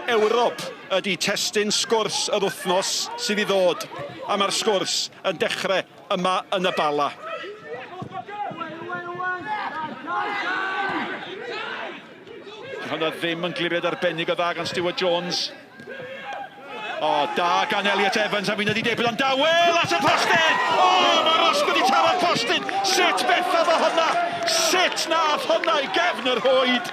Ewrop ydy testyn sgwrs yr wythnos sydd i ddod. A mae'r sgwrs yn dechrau yma yn y Bala. Hwna ddim yn gliriad arbennig o dda gan Stewart Jones. O, da gan Elliot Evans, a fi'n ydi debyd o'n dawel at y postyn! O, mae'r Rosg wedi tafod postyn! Sut bethau o hwnna? Sut nath hwnna i gefn yr hwyd?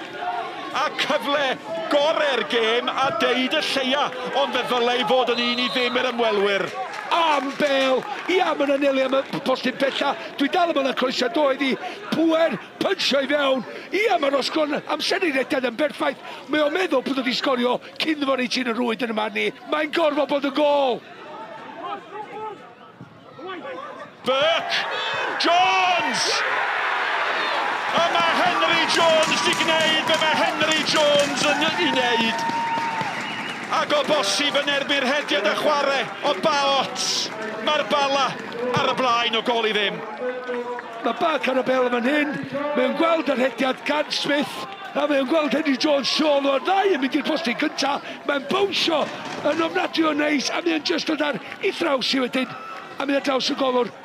A cyfle gorau'r gêm a deud y lleia, ond fe ddylai fod yn un I ddim i'r ymwelwyr. Am Bale, ia, mae'n anelu am y postyn bella. Dwi dal am yna croeso doedd I. Pwer, pynsio I fewn. Ia, mae'n osgol amser I rediad yn berffaith. Mae o'n meddwl bod wedi sgorio cyn fod I ti'n y rwyd yn y man ni. Mae'n gorfod bod y gol. Burke! Jones! A mae Henry Jones di gwneud be mae Henry Jones yn ei wneud. Ac o bosib yn erbyn hediad y chwarae o Baot. Mae'r Bala ar y blaen o gol I ddim. Mae Bark ar y bel fan hyn. Mae'n gweld yr hediad gan Smith. A mae'n gweld Henry Jones Shaw o'r ddau yn mynd i'r postyn gyntaf. Mae'n bownsio yn ofnadwy o neis. A mae'n just dod ar I thraws I wedyn. A mae'n draws y golwr.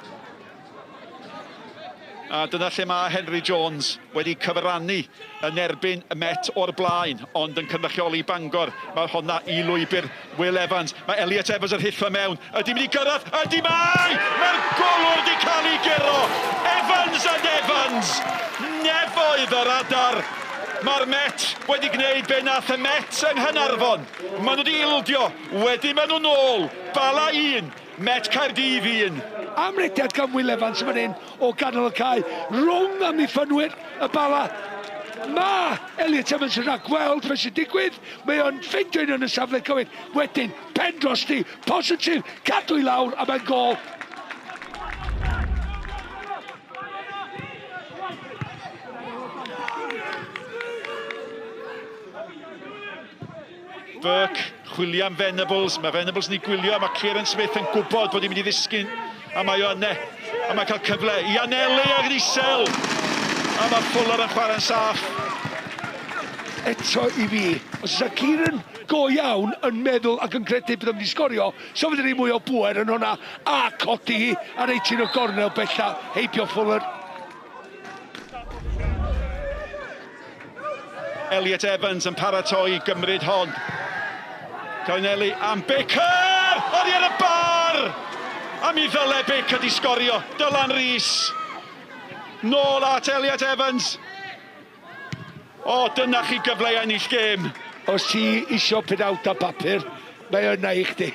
A dyna lle mae Henry Jones wedi cyfrannu yn erbyn y Met o'r blaen, ond yn cynrychioli Bangor. Mae honna I lwybr Will Evans. Mae Elliot Evans yn hitho mewn. Ydy mynd I gyrraedd? Ydy mai! Mae'r golwr wedi cael ei gero. Evans and Evans. Nefoedd yr adar. Mae'r Met wedi gwneud be nath y Met yng Nghanarfon. Maen nhw wedi ildio. Wedyn maen nhw nôl. Bala 1, Met Caerdydd 1. Amrediad gan Will Evans fan hyn o ganol y cae. Rwng am I ffynwyr y Bala. Mae Elliot Evans yn rhagweld fe sy'n digwydd. Mae o'n ffeindio un yn y safle cywir. Wedyn, pen drosti, positif, cadw I lawr a mae'n gol. Burke chwilio am Venables. Mae Venables yn ei gwylio. Mae Kieran Smith yn gwybod bod hi'n mynd I ddisgyn. A mae o yna. A mae'n cael cyfle I anelu ag isel. A mae Fuller yn chwarae'n saff. Eto I fi, os yna Kieran go iawn yn meddwl ac yn credu bydd o'n mynd I sgorio, so fydd ni mwy o bwer yn hwnna a codi hi ar 18 o gornel bella heibio Fuller. Elliot Evans yn paratoi gymryd hon. Cawneli am Baker! Oddi ar y bar! A mi ddyle Baker di sgorio. Dylan Rees. Nôl at Elliot Evans. O, dyna chi gyfle I ennill gêm. Os ti isio penawd a papur, mae yna I chdi.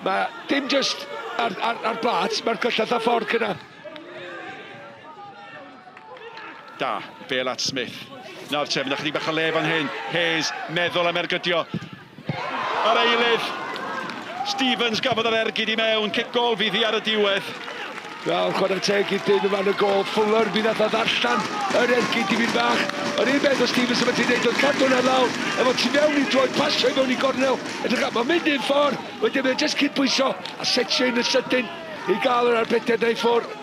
Mae dim just ar blat, mae'r gyllad a ffordd gyda. Da, Bale at Smith. Nawr trefn, ychydig bach o le fan hyn. Hayes, meddwl am ergydio. Ar eilydd. Stevens gafodd yr ergyd I mewn, cic gol fydd hi ar y diwedd. Wel, chwarae teg I dyn yma'n y gol. Fuller, mi nath o ddarllan yr ergyd I fynd bach. Ond un beth o Stevens yma ti'n neud o'n cadw hwnna lawr. Efo ti mewn I droi, pasio I mewn I gornel. Mae'n mynd i'n ffordd, wedyn mae'n just cydbwyso a setio un y sydyn I gael yr arbediad neu ffwrdd.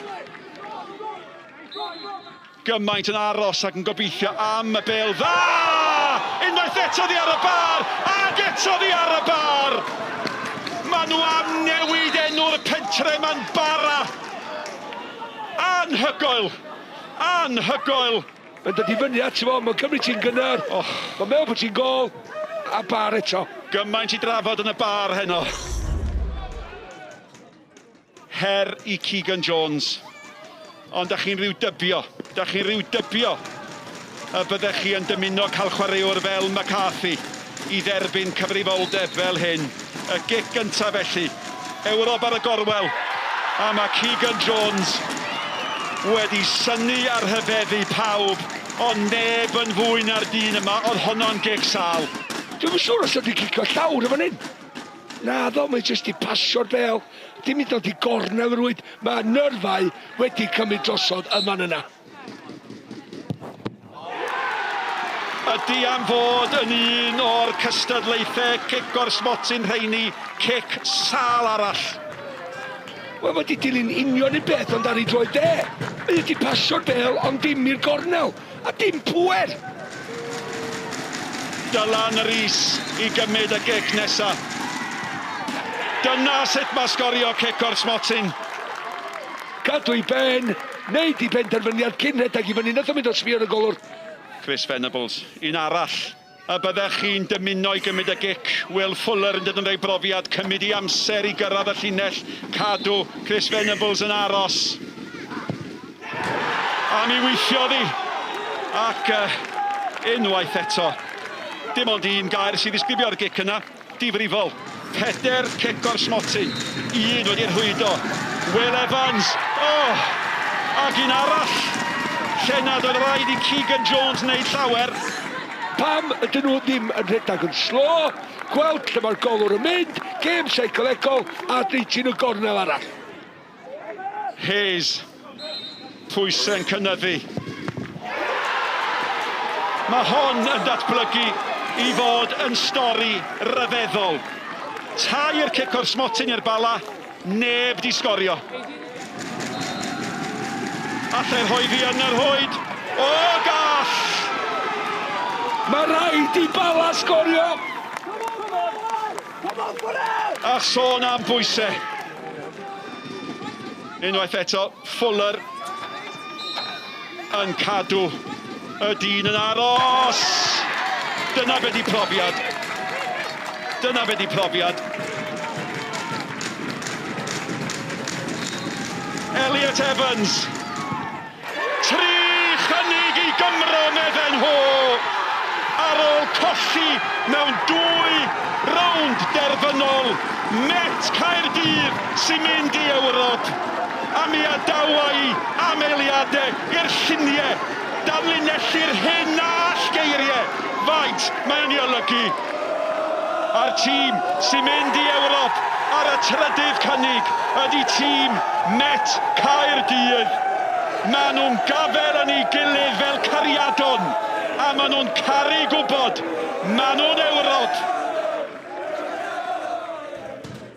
Gymaint yn aros ac yn gobeithio am y Bale. Dda! Unwaith eto ddi ar y bar! Ag eto ddi ar y bar! Maen nhw am newid enw'r pentre ma'n bara. Anhygoel! Anhygoel! Mae'n dod I fyny at fo, mae'n cymryd ti'n gynnar. Mae'n meddwl bod ti'n gol a bar eto. Gymaint I drafod yn y bar heno. Her I Keegan Jones. Ond da chi'n rhyw dybio. Da chi'n rhyw dybio. Y byddech chi yn dymuno cael chwaraewr fel McCarthy I dderbyn cyfrifoldeb fel hyn. Y gic gyntaf felly. Ewrop ar y gorwel. A mae Keegan Jones wedi synnu ar hyfeddu pawb. Ond neb yn fwy na'r dyn yma. Oedd honno'n gic sal. Dwi'n siŵr os ydy cicio llawr y fan hyn. Na ddo, mae jyst I pasio'r Bale. Dim I dod I gornel yr wyd. Mae nyrfau wedi cymryd drosod y man yna. Ydy am fod yn un o'r cystadlaethau cic o'r smotyn rheini, cic sal arall. Wel, wedi dilyn union I beth ond ar ei droi de. Mae wedi pasio'r Bale ond dim i'r gornel. A dim pwer. Dylan Rhys I gymryd y gic nesa. Dyna sut mae sgorio cic o'r smotyn. Cadw I ben, neud I benderfyniad cyn rhedeg I fyny, nath o mynd o sbio yn y golwr. Chris Venables, un arall. A byddech chi'n dymuno I gymryd y gic. Will Fuller yn dod yn rhoi brofiad, cymryd I amser I gyrraedd y llinell. Cadw Chris Venables yn aros. A mi weithio ddi. Ac unwaith eto. Dim ond un gair sydd ddisgrifio'r gic yna. Difrifol. Peder cic o'r smotyn. Un wedi'r rhwydo. Will Evans. Ac un arall. Llenad oedd rhaid I Keegan Jones wneud llawer. Pam ydyn nhw ddim yn rhedeg yn slo, gweld lle mae'r golwr yn mynd, gêm seicolegol a dreityn y gornel arall. Hayes. Pwysau'n cynyddu. Mae hon yn datblygu I fod yn stori ryfeddol. Tair cic o'r smotyn i'r Bala, neb di sgorio. Allai rhoi fi yn yr hwyd. O gall! Mae rhaid I Bala sgorio! A sôn am bwysau. Unwaith eto, Fuller yn cadw y dyn yn aros. Dyna be di profiad. Dyna be di profiad. Elliot Evans. Tri chynnig I Gymru medden ho. Ar ôl colli mewn 2 rownd derfynol. Met Caerdydd sy'n mynd I Ewrop. A mi W.A.Y am eiliadau i'r lluniau. Darlinellir hyn a all geiriau. Faint mae'n ei olygu. A'r tîm sy'n mynd I Ewrop ar y trydydd cynnig ydy tîm Met Caerdydd. Maen nhw'n gafel yn ei gilydd fel cariadon. A maen nhw'n caru gwybod, maen nhw'n Ewrop.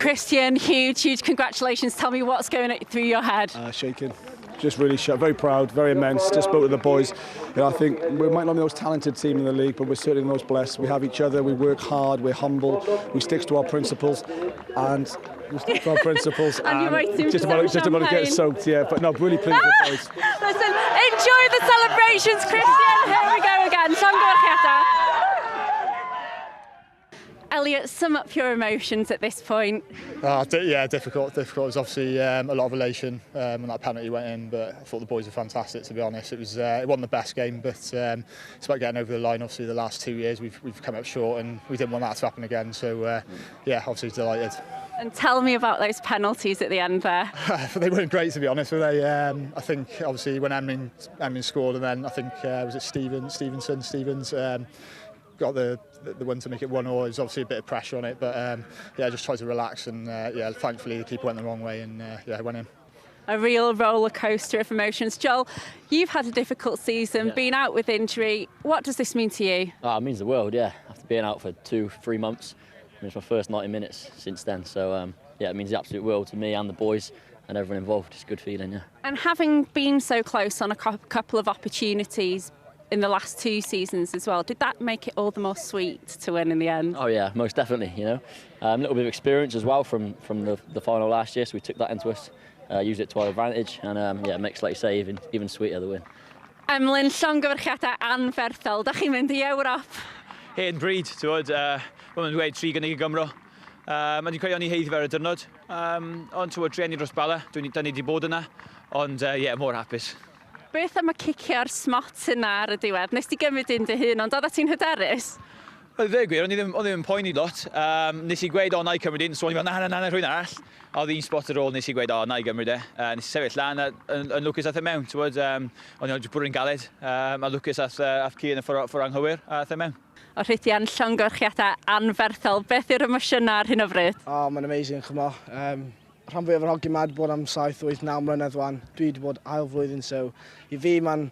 Christian, huge congratulations. Tell me what's going through your head. Shaking. Just really very proud, very immense. Just spoke to the boys. You know, I think we might not be the most talented team in the league, but we're certainly the most blessed. We have each other, we work hard, we're humble, we stick to our principles, and and you're waiting just about to get soaked, yeah. But no, really pleased with the boys. Listen, enjoy the celebrations, Christian. Here we go again. Llongyfarchiadau. Elliot, sum up your emotions at this point. Yeah, difficult. It was obviously a lot of elation when that penalty went in, but I thought the boys were fantastic, to be honest. It wasn't the best game, but it's about getting over the line. Obviously, the last 2 years we've come up short, and we didn't want that to happen again. So yeah, obviously delighted. And tell me about those penalties at the end there. They weren't great, to be honest, were they? I think obviously when Emlyn scored, and then I think was it Stevens got the one to make it 1-1. There's obviously a bit of pressure on it, but yeah, just tried to relax, and yeah, thankfully the keeper went the wrong way, and yeah, it went in. A real roller coaster of emotions. Joel, you've had a difficult season, been out with injury. What does this mean to you? It means the world, yeah. After being out for 2-3 months, it's my first 90 minutes since then, so yeah, it means the absolute world to me and the boys and everyone involved. It's a good feeling, yeah. And having been so close on a couple of opportunities in the last 2 seasons as well, did that make it all the more sweet to win in the end? Oh yeah, most definitely, you know. A little bit of experience as well from the final last year, so we took that into us, used it to our advantage, and yeah, it makes, like you say, even sweeter the win. Emlyn, llongyfarchiadau anferthol, da chi'n mynd I Ewrop? Hen bryd, ti'n bod, dweud 3 gynnig I Gymru. Mae wedi cael ei heiddi fer y dyrnod, ond ti'n drenu dros Bala, da ni wedi bod yna, ond yeah, mor hapus. Beth am y cicio'r smotyn yna ar y diwedd? Nes ti gymryd un dy hun, ond oeddet ti'n hyderus? Oedd e gwir, o'n i ddim yn poeni lot. Nes I gweud, na I cymryd un, so o'n i fel, na, rhywun arall. A oedd un spot ar ôl, nes I gweud, na I gymryd e. Nes I sefyll lan, yn lwcus ath e mewn, ti'n bod, o'n i'n bwrw'n galed, a lwcus ath ci yn y ffordd anghywir, a ath e mewn. O Rhydian, llongyfarchiadau anferthol, beth yw'r emosiynau ar hyn o bryd? Mae'n amazing, chymo. Rhan fwy o'r hogi mad bod am 7, 8, 9 mlynedd wan. Dwi wedi bod ail flwyddyn, so I fi mae'n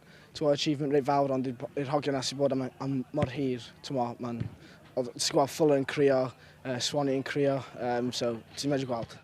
achievement reit fawr, ond i'r hogi yna sy'n bod am mor hir. Ti'n gweld Fuller yn crio, Swanee yn crio, so ti'n medru gweld.